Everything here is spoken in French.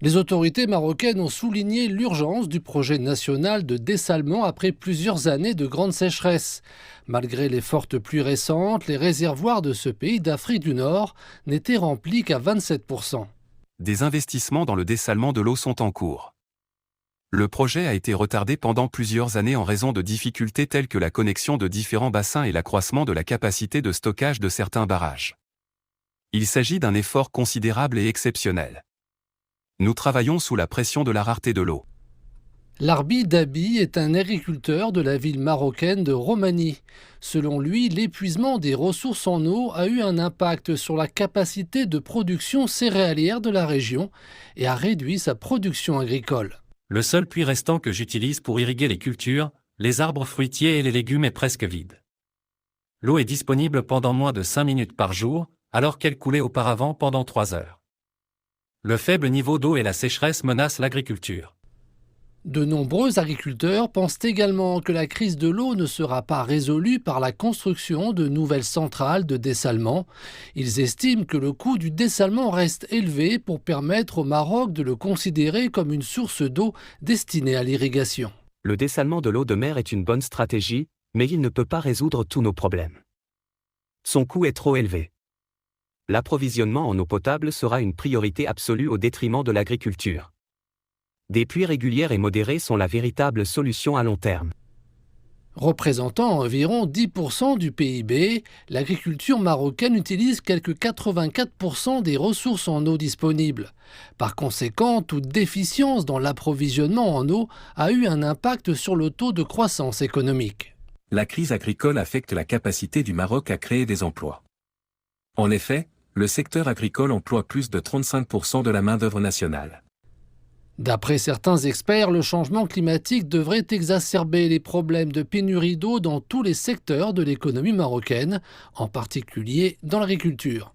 Les autorités marocaines ont souligné l'urgence du projet national de dessalement après plusieurs années de grande sécheresse. Malgré les fortes pluies récentes, les réservoirs de ce pays d'Afrique du Nord n'étaient remplis qu'à 27%. Des investissements dans le dessalement de l'eau sont en cours. Le projet a été retardé pendant plusieurs années en raison de difficultés telles que la connexion de différents bassins et l'accroissement de la capacité de stockage de certains barrages. Il s'agit d'un effort considérable et exceptionnel. Nous travaillons sous la pression de la rareté de l'eau. Larbi Dabi est un agriculteur de la ville marocaine de Romanie. Selon lui, l'épuisement des ressources en eau a eu un impact sur la capacité de production céréalière de la région et a réduit sa production agricole. Le seul puits restant que j'utilise pour irriguer les cultures, les arbres fruitiers et les légumes est presque vide. L'eau est disponible pendant moins de 5 minutes par jour, alors qu'elle coulait auparavant pendant 3 heures. Le faible niveau d'eau et la sécheresse menacent l'agriculture. De nombreux agriculteurs pensent également que la crise de l'eau ne sera pas résolue par la construction de nouvelles centrales de dessalement. Ils estiment que le coût du dessalement reste élevé pour permettre au Maroc de le considérer comme une source d'eau destinée à l'irrigation. Le dessalement de l'eau de mer est une bonne stratégie, mais il ne peut pas résoudre tous nos problèmes. Son coût est trop élevé. L'approvisionnement en eau potable sera une priorité absolue au détriment de l'agriculture. Des pluies régulières et modérées sont la véritable solution à long terme. Représentant environ 10% du PIB, l'agriculture marocaine utilise quelques 84% des ressources en eau disponibles. Par conséquent, toute déficience dans l'approvisionnement en eau a eu un impact sur le taux de croissance économique. La crise agricole affecte la capacité du Maroc à créer des emplois. En effet, le secteur agricole emploie plus de 35% de la main-d'œuvre nationale. D'après certains experts, le changement climatique devrait exacerber les problèmes de pénurie d'eau dans tous les secteurs de l'économie marocaine, en particulier dans l'agriculture.